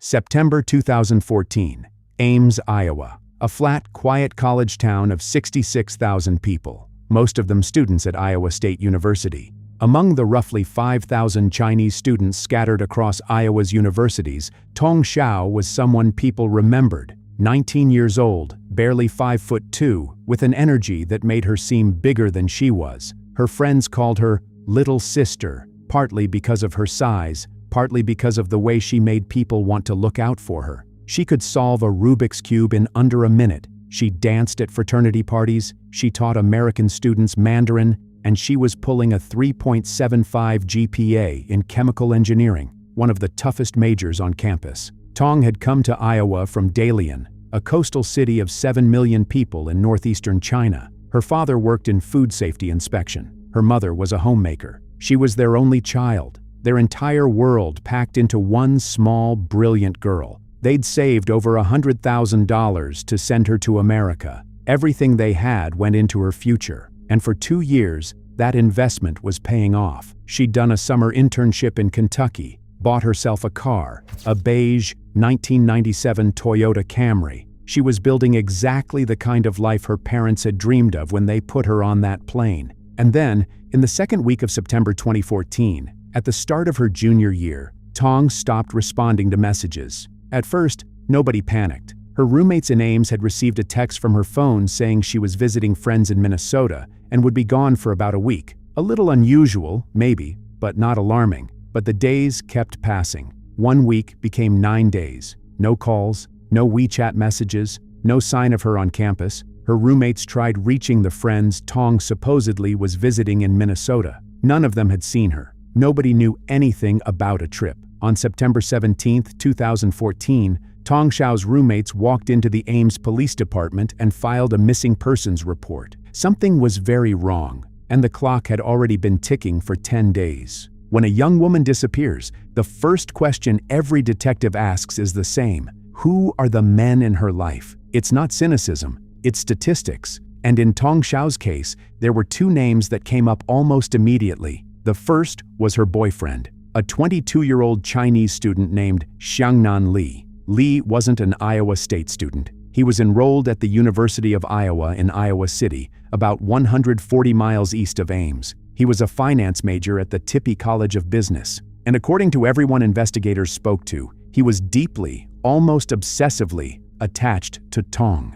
September 2014, Ames, Iowa. A flat, quiet college town of 66,000 people, most of them students at Iowa State University. Among the roughly 5,000 Chinese students scattered across Iowa's universities, Tong Shao was someone people remembered. 19 years old, barely 5'2", with an energy that made her seem bigger than she was. Her friends called her "Little Sister," partly because of her size, partly because of the way she made people want to look out for her. She could solve a Rubik's Cube in under a minute. She danced at fraternity parties, she taught American students Mandarin, and she was pulling a 3.75 GPA in chemical engineering, one of the toughest majors on campus. Tong had come to Iowa from Dalian, a coastal city of 7 million people in northeastern China. Her father worked in food safety inspection. Her mother was a homemaker. She was their only child, their entire world packed into one small, brilliant girl. They'd saved over $100,000 to send her to America. Everything they had went into her future, and for 2 years, that investment was paying off. She'd done a summer internship in Kentucky, bought herself a car, a beige 1997 Toyota Camry. She was building exactly the kind of life her parents had dreamed of when they put her on that plane. And then, in the second week of September 2014, at the start of her junior year, Tong stopped responding to messages. At first, nobody panicked. Her roommates in Ames had received a text from her phone saying she was visiting friends in Minnesota and would be gone for about a week. A little unusual, maybe, but not alarming. But the days kept passing. 1 week became 9 days. No calls, no WeChat messages, no sign of her on campus. Her roommates tried reaching the friends Tong supposedly was visiting in Minnesota. None of them had seen her. Nobody knew anything about a trip. On September 17, 2014, Tong Shao's roommates walked into the Ames Police Department and filed a missing persons report. Something was very wrong, and the clock had already been ticking for 10 days. When a young woman disappears, the first question every detective asks is the same: who are the men in her life? It's not cynicism, it's statistics. And in Tong Shao's case, there were 2 names that came up almost immediately. The first was her boyfriend, a 22-year-old Chinese student named Xiangnan Li. Li wasn't an Iowa State student. He was enrolled at the University of Iowa in Iowa City, about 140 miles east of Ames. He was a finance major at the Tippy College of Business. And according to everyone investigators spoke to, he was deeply, almost obsessively, attached to Tong.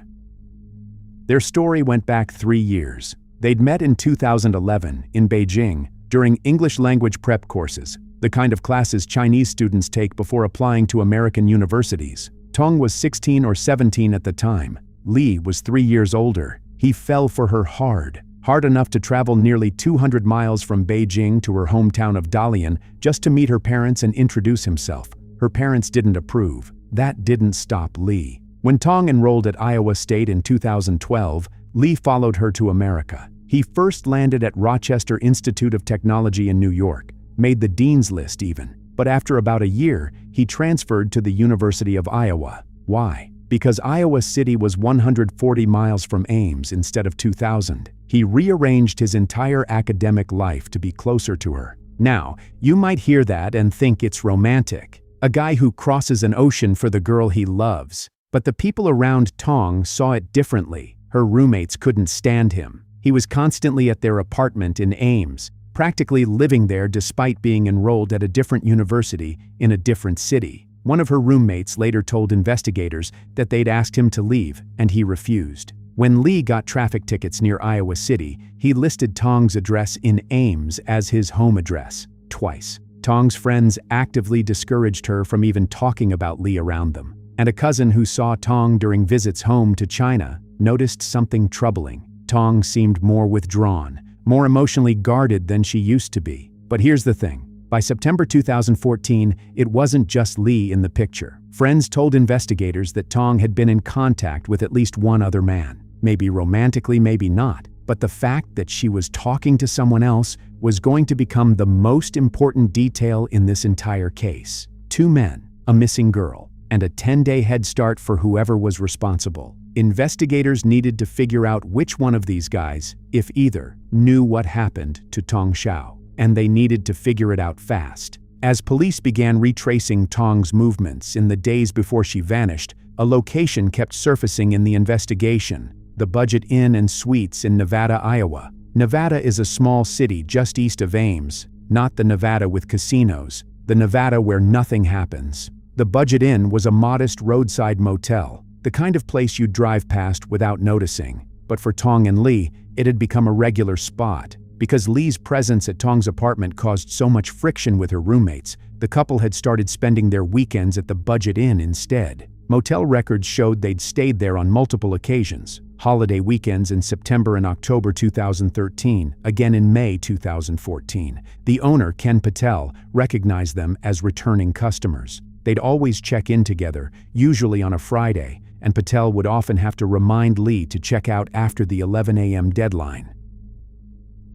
Their story went back 3 years. They'd met in 2011 in Beijing during English language prep courses, the kind of classes Chinese students take before applying to American universities. Tong was 16 or 17 at the time. Li was 3 years older. He fell for her hard enough to travel nearly 200 miles from Beijing to her hometown of Dalian just to meet her parents and introduce himself. Her parents didn't approve. That didn't stop Li. When Tong enrolled at Iowa State in 2012, Li followed her to America. He first landed at Rochester Institute of Technology in New York, made the dean's list even. But after about a year, he transferred to the University of Iowa. Why? Because Iowa City was 140 miles from Ames instead of 2,000. He rearranged his entire academic life to be closer to her. Now, you might hear that and think it's romantic. A guy who crosses an ocean for the girl he loves. But the people around Tong saw it differently. Her roommates couldn't stand him. He was constantly at their apartment in Ames, practically living there despite being enrolled at a different university in a different city. One of her roommates later told investigators that they'd asked him to leave, and he refused. When Li got traffic tickets near Iowa City, he listed Tong's address in Ames as his home address, twice. Tong's friends actively discouraged her from even talking about Li around them. And a cousin who saw Tong during visits home to China noticed something troubling. Tong seemed more withdrawn, more emotionally guarded than she used to be. But here's the thing. By September 2014, it wasn't just Li in the picture. Friends told investigators that Tong had been in contact with at least one other man. Maybe romantically, maybe not. But the fact that she was talking to someone else was going to become the most important detail in this entire case. 2 men, a missing girl, and a 10-day head start for whoever was responsible. Investigators needed to figure out which one of these guys, if either, knew what happened to Tong Shao. And they needed to figure it out fast. As police began retracing Tong's movements in the days before she vanished, a location kept surfacing in the investigation: the Budget Inn and Suites in Nevada, Iowa. Nevada is a small city just east of Ames, not the Nevada with casinos, the Nevada where nothing happens. The Budget Inn was a modest roadside motel, the kind of place you'd drive past without noticing. But for Tong and Lee, it had become a regular spot. Because Lee's presence at Tong's apartment caused so much friction with her roommates, the couple had started spending their weekends at the Budget Inn instead. Motel records showed they'd stayed there on multiple occasions: holiday weekends in September and October 2013, again in May 2014. The owner, Ken Patel, recognized them as returning customers. They'd always check in together, usually on a Friday, and Patel would often have to remind Lee to check out after the 11 a.m. deadline.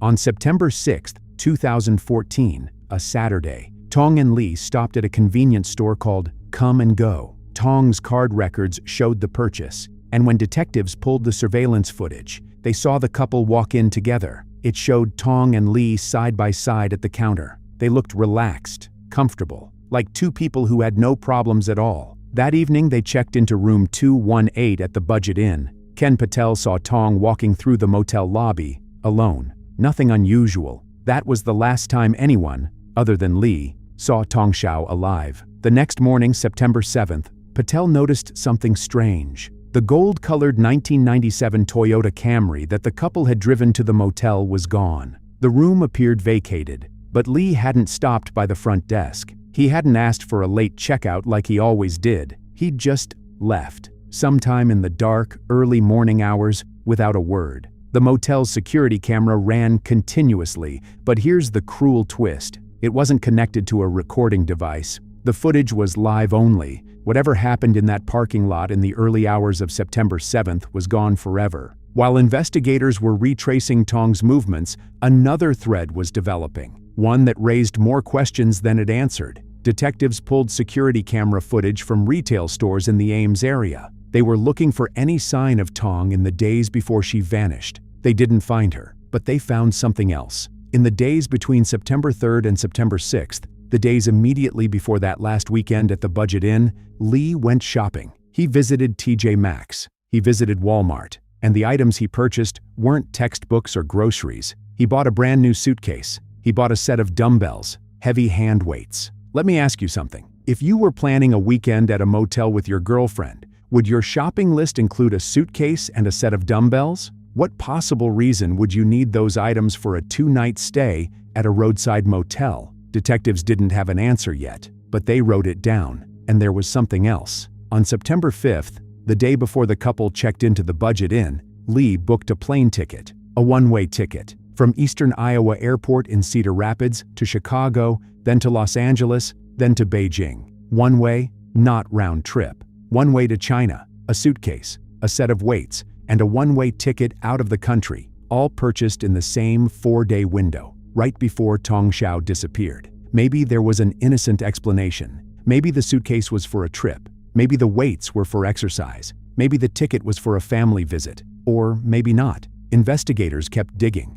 On September 6, 2014, a Saturday, Tong and Lee stopped at a convenience store called Come and Go. Tong's card records showed the purchase, and when detectives pulled the surveillance footage, they saw the couple walk in together. It showed Tong and Lee side by side at the counter. They looked relaxed, comfortable, like two people who had no problems at all. That evening, they checked into room 218 at the Budget Inn. Ken Patel saw Tong walking through the motel lobby, alone. Nothing unusual. That was the last time anyone, other than Lee, saw Tong Shao alive. The next morning, September 7th, Patel noticed something strange. The gold-colored 1997 Toyota Camry that the couple had driven to the motel was gone. The room appeared vacated, but Lee hadn't stopped by the front desk. He hadn't asked for a late checkout like he always did. He'd just left, sometime in the dark, early morning hours, without a word. The motel's security camera ran continuously, but here's the cruel twist. It wasn't connected to a recording device. The footage was live only. Whatever happened in that parking lot in the early hours of September 7th was gone forever. While investigators were retracing Tong's movements, another thread was developing, one that raised more questions than it answered. Detectives pulled security camera footage from retail stores in the Ames area. They were looking for any sign of Tong in the days before she vanished. They didn't find her, but they found something else. In the days between September 3rd and September 6th, the days immediately before that last weekend at the Budget Inn, Lee went shopping. He visited TJ Maxx. He visited Walmart. And the items he purchased weren't textbooks or groceries. He bought a brand new suitcase. He bought a set of dumbbells, heavy hand weights. Let me ask you something. If you were planning a weekend at a motel with your girlfriend, would your shopping list include a suitcase and a set of dumbbells? What possible reason would you need those items for a two-night stay at a roadside motel? Detectives didn't have an answer yet, but they wrote it down, and there was something else. On September 5th, the day before the couple checked into the Budget Inn, Lee booked a plane ticket, a one-way ticket, from Eastern Iowa Airport in Cedar Rapids to Chicago, then to Los Angeles, then to Beijing. One way, not round trip. One way to China, a suitcase, a set of weights, and a one-way ticket out of the country, all purchased in the same 4-day window, right before Tong Shao disappeared. Maybe there was an innocent explanation. Maybe the suitcase was for a trip. Maybe the weights were for exercise. Maybe the ticket was for a family visit. Or maybe not. Investigators kept digging.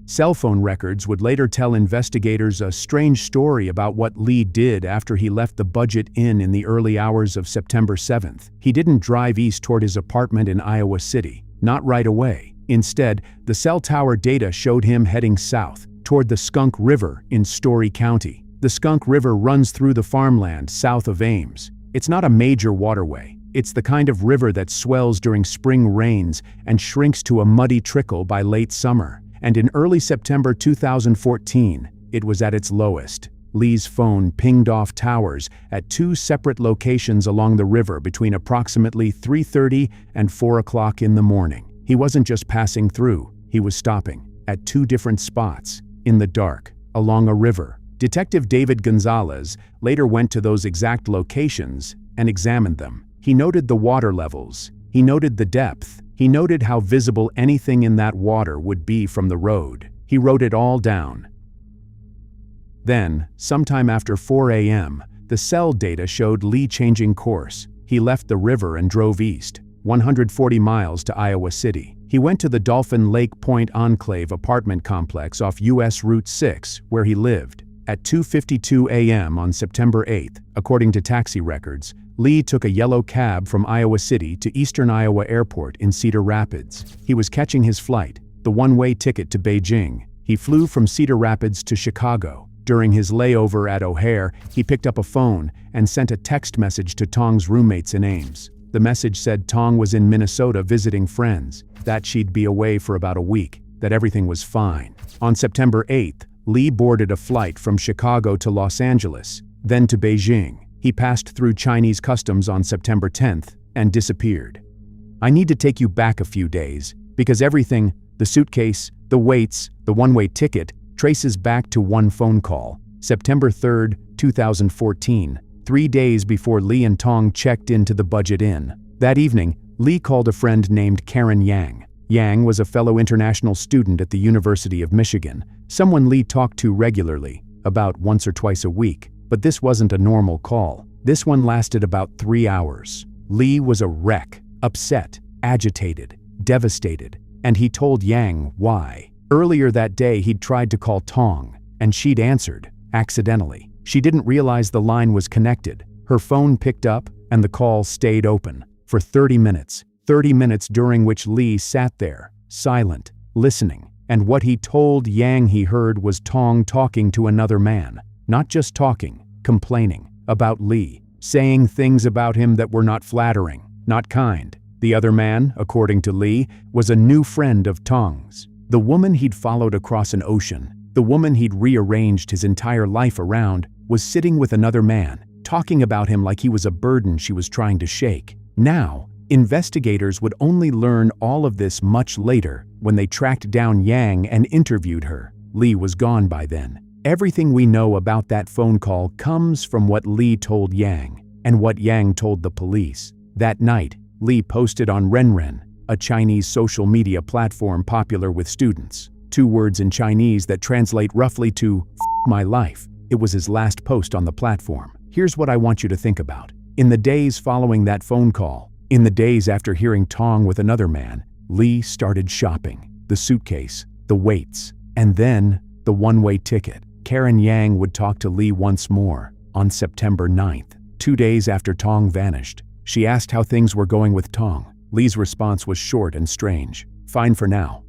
Cell phone records would later tell investigators a strange story about what Lee did after he left the Budget Inn in the early hours of September 7th. He didn't drive east toward his apartment in Iowa City, not right away. Instead, the cell tower data showed him heading south, toward the Skunk River in Story County. The Skunk River runs through the farmland south of Ames. It's not a major waterway. It's the kind of river that swells during spring rains and shrinks to a muddy trickle by late summer. And in early September 2014, it was at its lowest. Lee's phone pinged off towers at two separate locations along the river between approximately 3:30 and 4 o'clock in the morning. He wasn't just passing through, he was stopping at two different spots, in the dark, along a river. Detective David Gonzalez later went to those exact locations and examined them. He noted the water levels. He noted the depth. He noted how visible anything in that water would be from the road. He wrote it all down. Then, sometime after 4 a.m., the cell data showed Lee changing course. He left the river and drove east, 140 miles to Iowa City. He went to the Dolphin Lake Point Enclave apartment complex off U.S. Route 6, where he lived. At 2:52 a.m. on September 8th, according to taxi records, Lee took a yellow cab from Iowa City to Eastern Iowa Airport in Cedar Rapids. He was catching his flight, the one-way ticket to Beijing. He flew from Cedar Rapids to Chicago. During his layover at O'Hare, he picked up a phone and sent a text message to Tong's roommates in Ames. The message said Tong was in Minnesota visiting friends, that she'd be away for about a week, that everything was fine. On September 8th, Lee boarded a flight from Chicago to Los Angeles, then to Beijing. He passed through Chinese customs on September 10th and disappeared. I need to take you back a few days, because everything, the suitcase, the weights, the one-way ticket, traces back to one phone call, September 3rd, 2014, 3 days before Lee and Tong checked into the Budget Inn. That evening, Lee called a friend named Karen Yang. Yang was a fellow international student at the University of Michigan, someone Lee talked to regularly, about once or twice a week. But this wasn't a normal call. This one lasted about 3 hours. Lee was a wreck, upset, agitated, devastated, and he told Yang why. Earlier that day he'd tried to call Tong, and she'd answered, accidentally. She didn't realize the line was connected. Her phone picked up, and the call stayed open for 30 minutes. 30 minutes during which Lee sat there, silent, listening, and what he told Yang he heard was Tong talking to another man. Not just talking, complaining about Lee, saying things about him that were not flattering, not kind. The other man, according to Lee, was a new friend of Tong's. The woman he'd followed across an ocean, the woman he'd rearranged his entire life around, was sitting with another man, talking about him like he was a burden she was trying to shake. Now, investigators would only learn all of this much later when they tracked down Yang and interviewed her. Lee was gone by then. Everything we know about that phone call comes from what Lee told Yang and what Yang told the police. That night, Lee posted on Renren, a Chinese social media platform popular with students, 2 words in Chinese that translate roughly to "F my life." It was his last post on the platform. Here's what I want you to think about. In the days following that phone call, in the days after hearing Tong with another man, Lee started shopping. The suitcase, the weights, and then the one-way ticket. Karen Yang would talk to Lee once more, on September 9th, 2 days after Tong vanished. She asked how things were going with Tong. Lee's response was short and strange. Fine for now.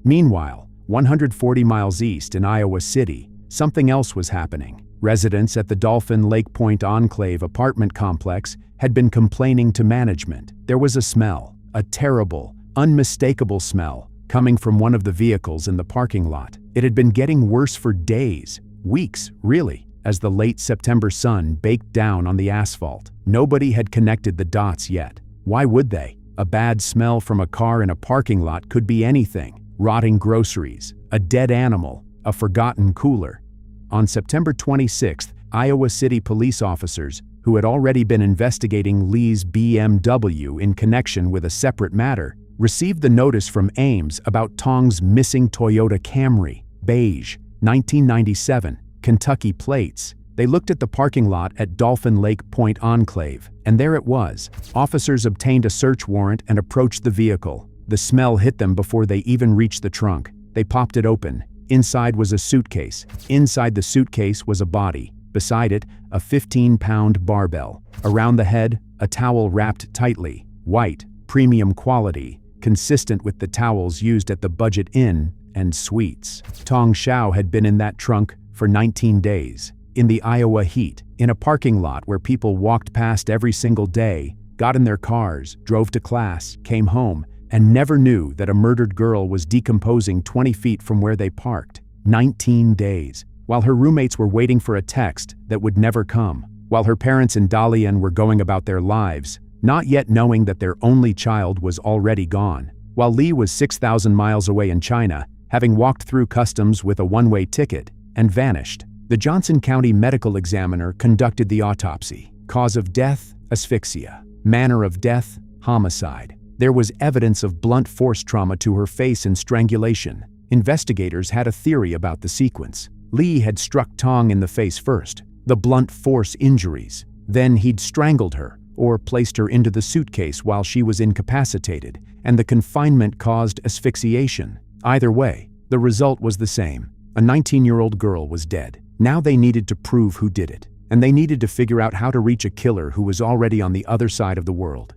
Meanwhile, 140 miles east in Iowa City, something else was happening. Residents at the Dolphin Lake Point Enclave apartment complex had been complaining to management. There was a smell, a terrible, unmistakable smell, coming from one of the vehicles in the parking lot. It had been getting worse for days, weeks, really, as the late September sun baked down on the asphalt. Nobody had connected the dots yet. Why would they? A bad smell from a car in a parking lot could be anything. Rotting groceries, a dead animal, a forgotten cooler. On September 26th, Iowa City police officers, who had already been investigating Lee's BMW in connection with a separate matter, received the notice from Ames about Tong's missing Toyota Camry, beige, 1997, Kentucky plates. They looked at the parking lot at Dolphin Lake Point Enclave, and there it was. Officers obtained a search warrant and approached the vehicle. The smell hit them before they even reached the trunk. They popped it open. Inside was a suitcase. Inside the suitcase was a body. Beside it, a 15-pound barbell. Around the head, a towel wrapped tightly, white, premium quality, consistent with the towels used at the Budget Inn and Suites. Tong Shao had been in that trunk for 19 days. In the Iowa heat, in a parking lot where people walked past every single day, got in their cars, drove to class, came home, and never knew that a murdered girl was decomposing 20 feet from where they parked. 19 days. While her roommates were waiting for a text that would never come. While her parents in Dalian were going about their lives, not yet knowing that their only child was already gone. While Lee was 6,000 miles away in China, having walked through customs with a one-way ticket, and vanished. The Johnson County medical examiner conducted the autopsy. Cause of death, asphyxia. Manner of death, homicide. There was evidence of blunt force trauma to her face and strangulation. Investigators had a theory about the sequence. Lee had struck Tong in the face first, the blunt force injuries. Then he'd strangled her, or placed her into the suitcase while she was incapacitated, and the confinement caused asphyxiation. Either way, the result was the same, A 19-year-old girl was dead. Now they needed to prove who did it, and they needed to figure out how to reach a killer who was already on the other side of the world.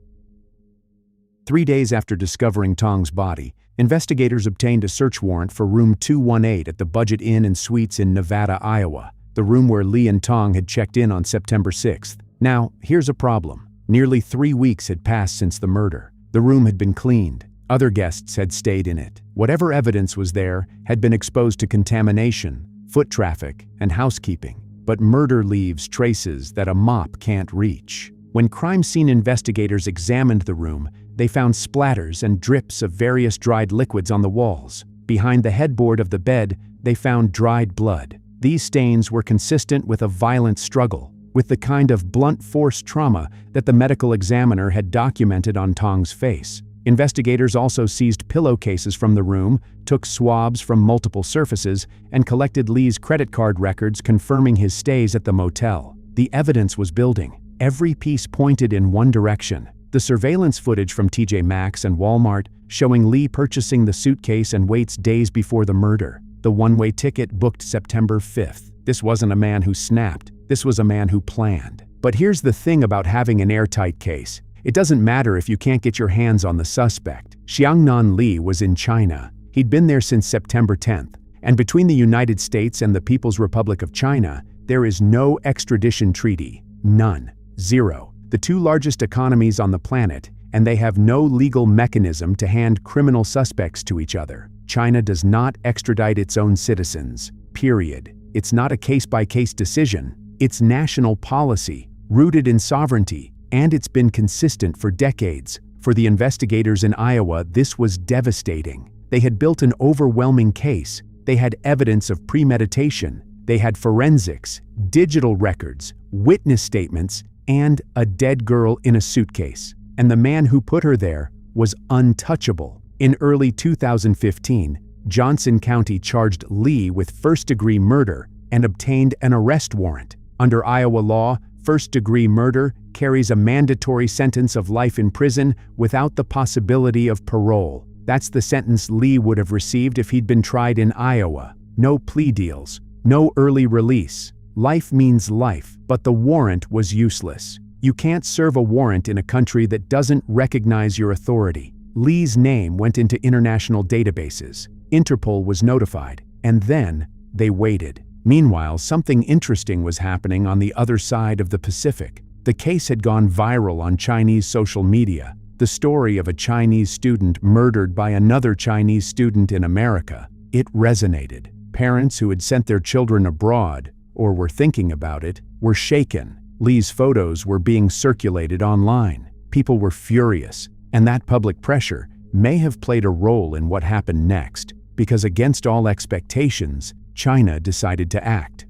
3 days after discovering Tong's body, investigators obtained a search warrant for room 218 at the Budget Inn and Suites in Nevada, Iowa, the room where Lee and Tong had checked in on September 6th. Now, here's a problem. Nearly 3 weeks had passed since the murder. The room had been cleaned. Other guests had stayed in it. Whatever evidence was there had been exposed to contamination, foot traffic, and housekeeping. But murder leaves traces that a mop can't reach. When crime scene investigators examined the room, they found splatters and drips of various dried liquids on the walls. Behind the headboard of the bed, they found dried blood. These stains were consistent with a violent struggle, with the kind of blunt force trauma that the medical examiner had documented on Tong's face. Investigators also seized pillowcases from the room, took swabs from multiple surfaces, and collected Lee's credit card records confirming his stays at the motel. The evidence was building. Every piece pointed in one direction. The surveillance footage from TJ Maxx and Walmart showing Lee purchasing the suitcase and weights days before the murder. The one-way ticket booked September 5th. This wasn't a man who snapped. This was a man who planned. But here's the thing about having an airtight case. It doesn't matter if you can't get your hands on the suspect. Xiangnan Li was in China. He'd been there since September 10th. And between the United States and the People's Republic of China, there is no extradition treaty. None. Zero. The two largest economies on the planet, and they have no legal mechanism to hand criminal suspects to each other. China does not extradite its own citizens. Period. It's not a case-by-case decision. It's national policy, rooted in sovereignty, and it's been consistent for decades. For the investigators in Iowa, this was devastating. They had built an overwhelming case. They had evidence of premeditation. They had forensics, digital records, witness statements, and a dead girl in a suitcase. And the man who put her there was untouchable. In early 2015, Johnson County charged Lee with first-degree murder and obtained an arrest warrant. Under Iowa law, first-degree murder carries a mandatory sentence of life in prison without the possibility of parole. That's the sentence Lee would have received if he'd been tried in Iowa. No plea deals, no early release. Life means life, but the warrant was useless. You can't serve a warrant in a country that doesn't recognize your authority. Lee's name went into international databases. Interpol was notified, and then they waited. Meanwhile, something interesting was happening on the other side of the Pacific. The case had gone viral on Chinese social media. The story of a Chinese student murdered by another Chinese student in America. It resonated. Parents who had sent their children abroad, or were thinking about it, were shaken. Lee's photos were being circulated online. People were furious, and that public pressure may have played a role in what happened next, because against all expectations, China decided to act.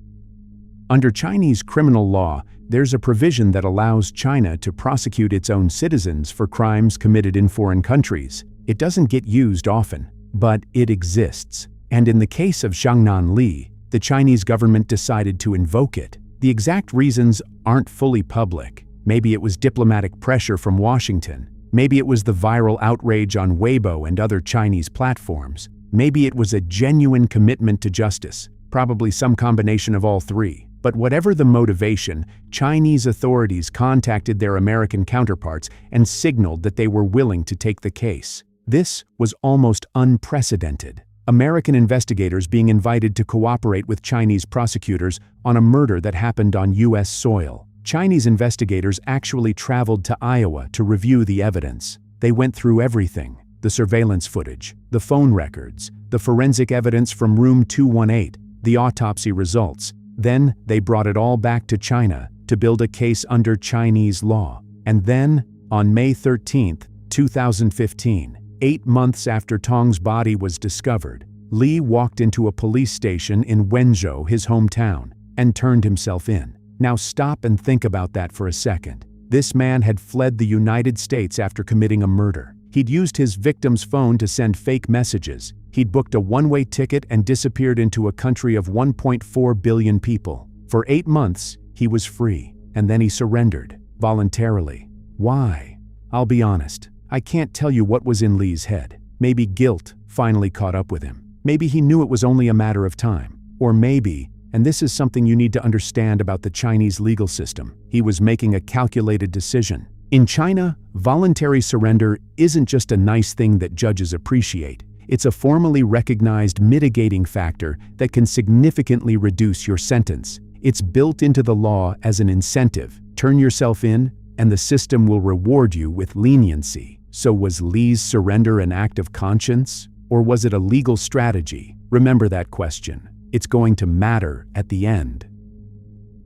Under Chinese criminal law, there's a provision that allows China to prosecute its own citizens for crimes committed in foreign countries. It doesn't get used often, but it exists. And in the case of Xiangnan Li, the Chinese government decided to invoke it. The exact reasons aren't fully public. Maybe it was diplomatic pressure from Washington. Maybe it was the viral outrage on Weibo and other Chinese platforms. Maybe it was a genuine commitment to justice. Probably some combination of all three. But whatever the motivation, Chinese authorities contacted their American counterparts and signaled that they were willing to take the case. This was almost unprecedented. American investigators being invited to cooperate with Chinese prosecutors on a murder that happened on U.S. soil. Chinese investigators actually traveled to Iowa to review the evidence. They went through everything: the surveillance footage, the phone records, the forensic evidence from room 218, the autopsy results. Then they brought it all back to China to build a case under Chinese law. And then, on May 13, 2015, 8 months after Tong's body was discovered, Lee walked into a police station in Wenzhou, his hometown, and turned himself in. Now stop and think about that for a second. This man had fled the United States after committing a murder. He'd used his victim's phone to send fake messages. He'd booked a one-way ticket and disappeared into a country of 1.4 billion people. For 8 months, he was free, and then he surrendered, voluntarily. Why? I'll be honest. I can't tell you what was in Lee's head. Maybe guilt finally caught up with him. Maybe he knew it was only a matter of time. Or maybe, and this is something you need to understand about the Chinese legal system, he was making a calculated decision. In China, voluntary surrender isn't just a nice thing that judges appreciate. It's a formally recognized mitigating factor that can significantly reduce your sentence. It's built into the law as an incentive. Turn yourself in, and the system will reward you with leniency. So was Li's surrender an act of conscience, or was it a legal strategy? Remember that question. It's going to matter at the end.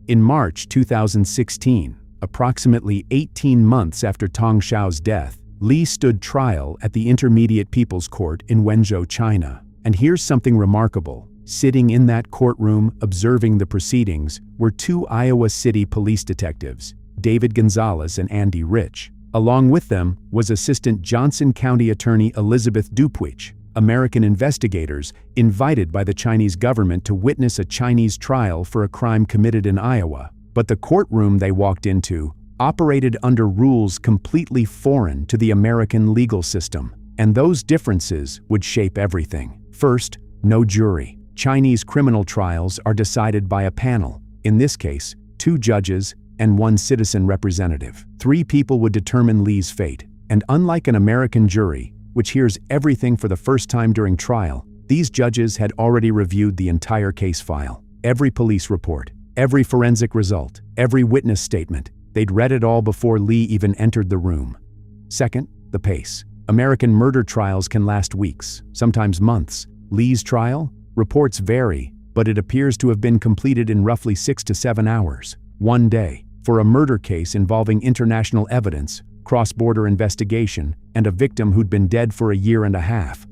In March 2016, approximately 18 months after Tong Shao's death, Li stood trial at the Intermediate People's Court in Wenzhou, China. And here's something remarkable. Sitting in that courtroom, observing the proceedings, were two Iowa City police detectives, David Gonzalez and Andy Rich. Along with them was Assistant Johnson County Attorney Elizabeth Dupuich, American investigators invited by the Chinese government to witness a Chinese trial for a crime committed in Iowa. But the courtroom they walked into operated under rules completely foreign to the American legal system. And those differences would shape everything. First, no jury. Chinese criminal trials are decided by a panel, in this case, 2 judges and 1 citizen representative. 3 people would determine Li's fate. And unlike an American jury, which hears everything for the first time during trial, these judges had already reviewed the entire case file, every police report, every forensic result, every witness statement. They'd read it all before Li even entered the room. Second, the pace. American murder trials can last weeks, sometimes months. Li's trial? Reports vary, but it appears to have been completed in roughly 6 to 7 hours, 1 day. For a murder case involving international evidence, cross-border investigation, and a victim who'd been dead for a year and a half.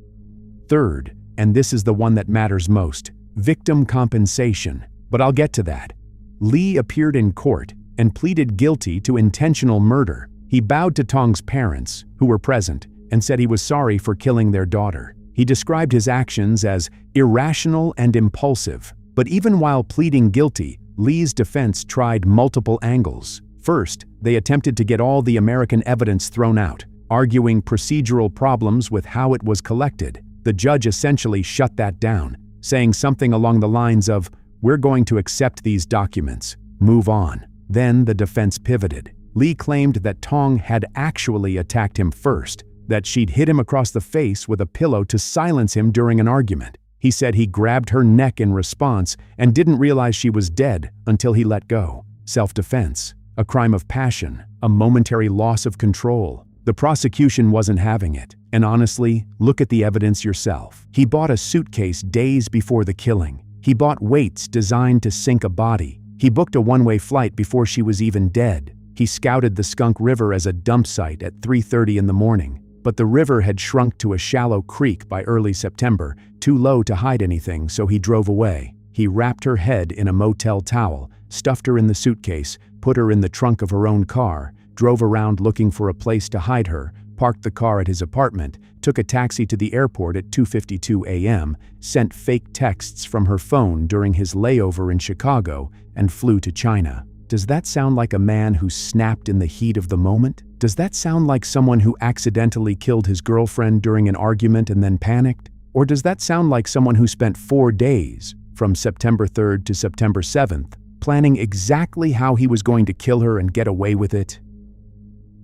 Third, and this is the one that matters most, victim compensation. But I'll get to that. Li appeared in court and pleaded guilty to intentional murder. He bowed to Tong's parents, who were present, and said he was sorry for killing their daughter. He described his actions as irrational and impulsive. But even while pleading guilty, Li's defense tried multiple angles. First, they attempted to get all the American evidence thrown out, arguing procedural problems with how it was collected. The judge essentially shut that down, saying something along the lines of, "We're going to accept these documents. Move on." Then the defense pivoted. Li claimed that Tong had actually attacked him first, that she'd hit him across the face with a pillow to silence him during an argument. He said he grabbed her neck in response and didn't realize she was dead until he let go. Self-defense. A crime of passion, a momentary loss of control. The prosecution wasn't having it. And honestly, look at the evidence yourself. He bought a suitcase days before the killing. He bought weights designed to sink a body. He booked a one-way flight before she was even dead. He scouted the Skunk River as a dump site at 3:30 in the morning. But the river had shrunk to a shallow creek by early September, too low to hide anything, so he drove away. He wrapped her head in a motel towel, stuffed her in the suitcase, put her in the trunk of her own car, drove around looking for a place to hide her, parked the car at his apartment, took a taxi to the airport at 2:52 a.m., sent fake texts from her phone during his layover in Chicago, and flew to China. Does that sound like a man who snapped in the heat of the moment? Does that sound like someone who accidentally killed his girlfriend during an argument and then panicked? Or does that sound like someone who spent 4 days, from September 3rd to September 7th, planning exactly how he was going to kill her and get away with it?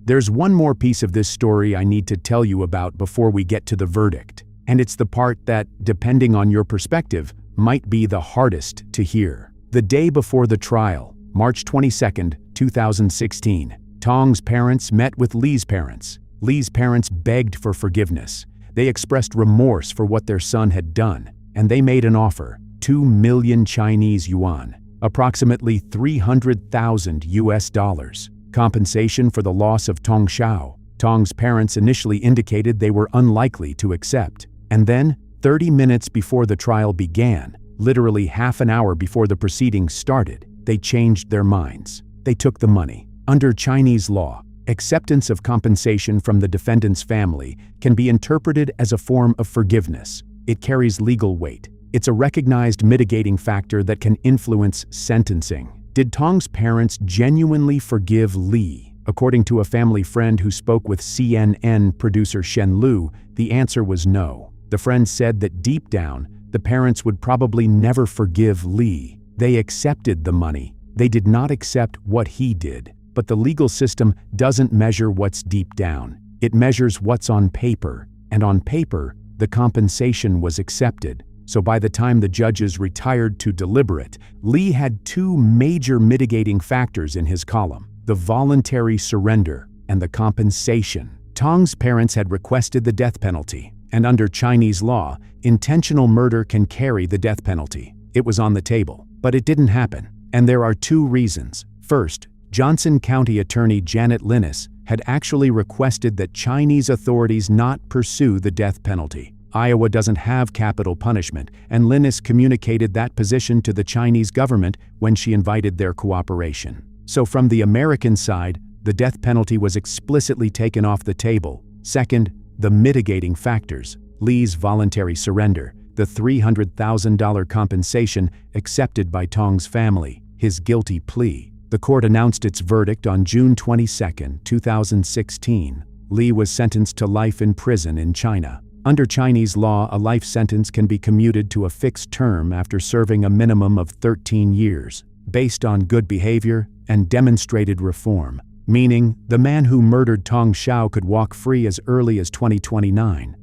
There's one more piece of this story I need to tell you about before we get to the verdict, and it's the part that, depending on your perspective, might be the hardest to hear. The day before the trial, March 22, 2016, Tong's parents met with Li's parents. Li's parents begged for forgiveness. They expressed remorse for what their son had done, and they made an offer, 2 million Chinese yuan, approximately $300,000, compensation for the loss of Tong Shao. Tong's parents initially indicated they were unlikely to accept. And then, 30 minutes before the trial began, literally half an hour before the proceedings started, they changed their minds. They took the money. Under Chinese law, acceptance of compensation from the defendant's family can be interpreted as a form of forgiveness. It carries legal weight. It's a recognized mitigating factor that can influence sentencing. Did Tong's parents genuinely forgive Li? According to a family friend who spoke with CNN producer Shen Lu, the answer was no. The friend said that deep down, the parents would probably never forgive Li. They accepted the money. They did not accept what he did. But the legal system doesn't measure what's deep down. It measures what's on paper. And on paper, the compensation was accepted. So by the time the judges retired to deliberate, Li had two major mitigating factors in his column: the voluntary surrender and the compensation. Tong's parents had requested the death penalty, and under Chinese law, intentional murder can carry the death penalty. It was on the table, but it didn't happen. And there are two reasons. First, Johnson County Attorney Janet Linus had actually requested that Chinese authorities not pursue the death penalty. Iowa doesn't have capital punishment, and Linus communicated that position to the Chinese government when she invited their cooperation. So from the American side, the death penalty was explicitly taken off the table. Second, the mitigating factors: Li's voluntary surrender, the $300,000 compensation accepted by Tong's family, his guilty plea. The court announced its verdict on June 22, 2016. Li was sentenced to life in prison in China. Under Chinese law, a life sentence can be commuted to a fixed term after serving a minimum of 13 years, based on good behavior and demonstrated reform, meaning the man who murdered Tong Shao could walk free as early as 2029.